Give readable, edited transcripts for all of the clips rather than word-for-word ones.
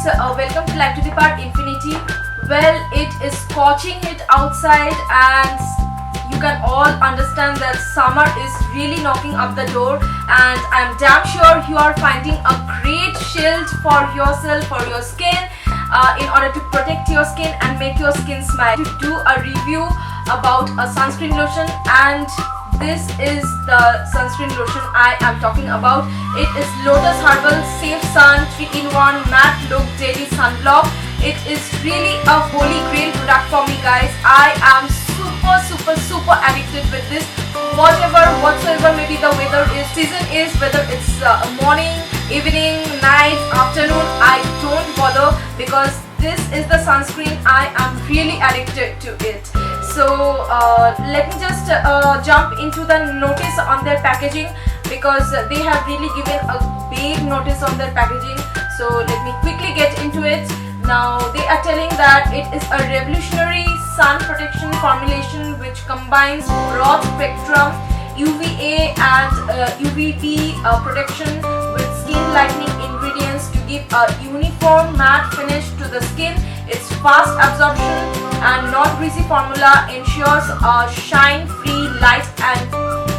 guys, welcome to Life to the Part Infinity. Well, it is scorching it outside and you can all understand that summer is really knocking up the door, and I'm damn sure you are finding a great shield for yourself, for your skin, in order to protect your skin and make your skin smile. To do a review about a sunscreen lotion, and this is the sunscreen lotion I am talking about. It is Lotus Herbal Safe Sun 3-in-1 Matte Look Daily Sunblock. It is really a holy grail product for me, guys. I am super addicted with this. Whatsoever maybe the weather is, season is, whether it's morning, evening, night, afternoon, I don't bother, because this is the sunscreen. I am really addicted to it. So let me just jump into the notice on their packaging, because they have really given a big notice on their packaging. So let me quickly get into it. Now they are telling that it is a revolutionary sun protection formulation which combines broad spectrum UVA and UVB protection with skin lightening ingredients to give a uniform matte finish to the skin. Its fast absorption and non-greasy formula ensures a shine-free, light and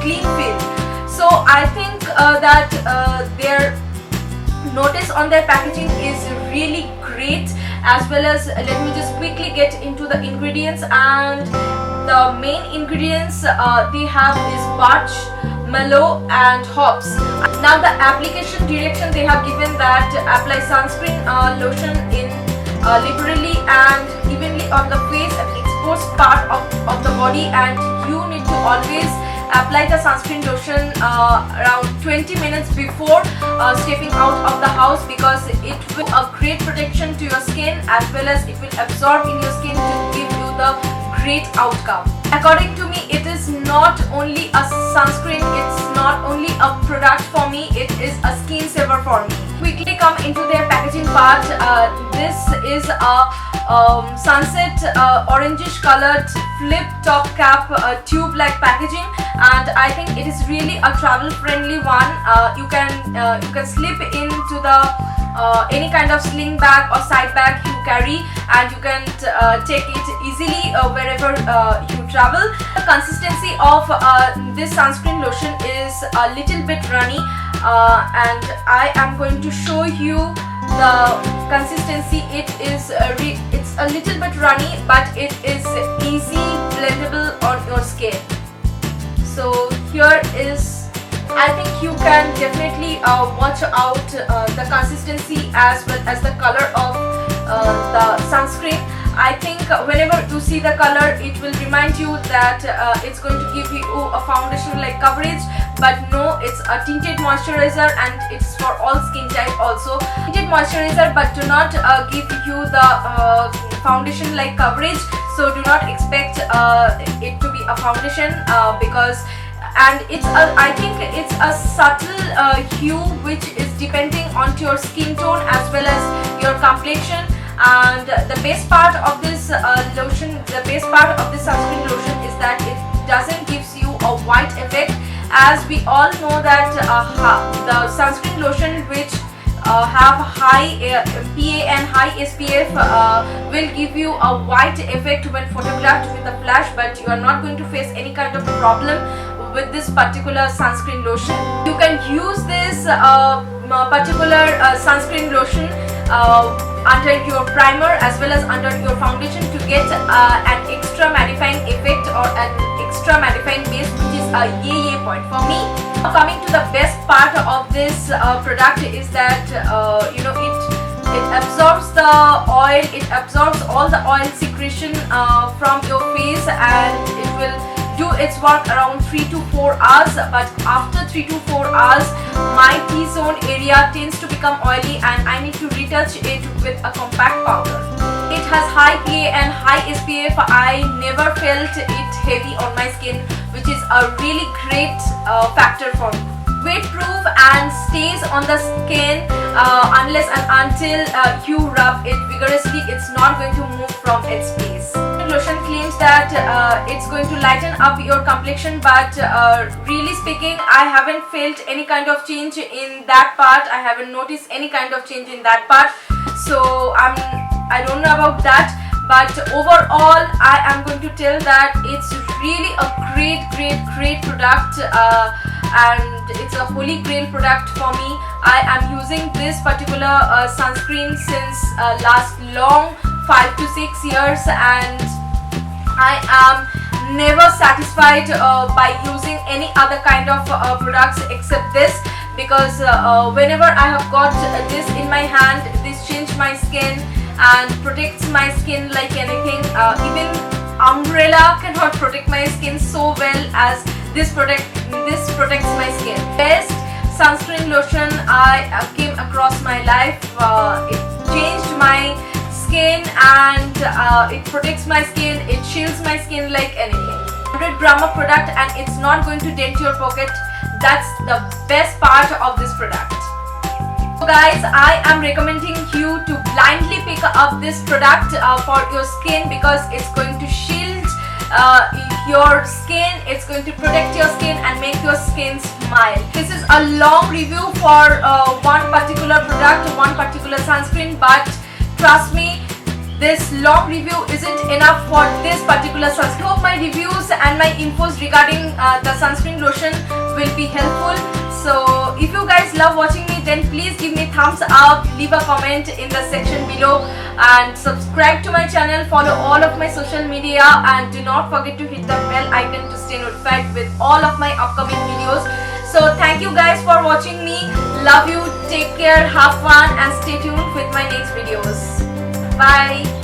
clean feel. So I think that their notice on their packaging is really great, as well as let me just quickly get into the ingredients. And the main ingredients they have is birch, mallow and hops. Now the application direction, they have given that apply sunscreen lotion in liberally and evenly on the face and exposed part of the body, and you need to always apply the sunscreen lotion around 20 minutes before stepping out of the house, because it will a great protection to your skin, as well as it will absorb in your skin to give you the great outcome. According to me, it is not only a sunscreen, it's not only a product for me, it is a skin saver for me. Quickly come into their packaging part. This is a sunset orangish colored flip top cap tube like packaging, and I think it is really a travel friendly one. You can slip into the any kind of sling bag or side bag you carry, and you can take it easily wherever you travel. The consistency of this sunscreen lotion is a little bit runny, and I am going to show you the consistency. It is it's a little bit runny, but it is easy blendable on your skin. So here is, I think you can definitely watch out the consistency as well as the color of the sunscreen. I think whenever you see the color, it will remind you that it's going to give you a foundation like coverage, but no, it's a tinted moisturizer and it's for all skin type also. Tinted moisturizer, but do not give you the foundation like coverage, so do not expect it to be a foundation, because it's I think it's a subtle hue which is depending on your skin tone as well as your complexion. And the best part of this lotion, the best part of this sunscreen lotion is that it doesn't gives you a white effect, as we all know that the sunscreen lotion which have high PA and high SPF will give you a white effect when photographed with a flash, but you are not going to face any kind of problem with this particular sunscreen lotion. You can use this particular sunscreen lotion under your primer as well as under your foundation to get an extra mattifying effect or an extra mattifying base, which is a yay point for me. Coming to the best part of this product is that you know, it absorbs the oil, it absorbs all the oil secretion from your face, and it will do its work around 3 to 4 hours. But after 3 to 4 hours, my T-zone area tends to become oily and I need to retouch it with a compact powder. It has high PA and high SPF. I never felt it heavy on my skin, which is a really great factor for me. Weight proof and stays on the skin unless and until you rub it vigorously. It's not going to move from its place. Lotion claims that it's going to lighten up your complexion, but really speaking, I haven't felt any kind of change in that part. I haven't noticed any kind of change in that part, so I don't know about that. But overall, I am going to tell that it's really a great product, and it's a holy grail product for me. I am using this particular sunscreen since last long 5 to 6 years, and I am never satisfied by using any other kind of products except this, because whenever I have got this in my hand, this changed my skin and protects my skin like anything. Even umbrella cannot protect my skin so well as this protects my skin. Best sunscreen lotion I came across my life. It changed my skin, and it protects my skin, it shields my skin like anything. 100 gram of product, and it's not going to dent your pocket. That's the best part of this product. So guys, I am recommending you to blindly pick up this product for your skin, because it's going to shield your skin, it's going to protect your skin and make your skin smile. This is a long review for one particular product, one particular sunscreen, but trust me, this long review isn't enough for this particular sunscreen. I hope my reviews and my infos regarding the sunscreen lotion will be helpful. So if you guys love watching me, then please give me thumbs up, leave a comment in the section below, and subscribe to my channel, follow all of my social media, and do not forget to hit the bell icon to stay notified with all of my upcoming videos. So thank you guys for watching me. Love you, take care, have fun, and stay tuned with my next videos. Bye.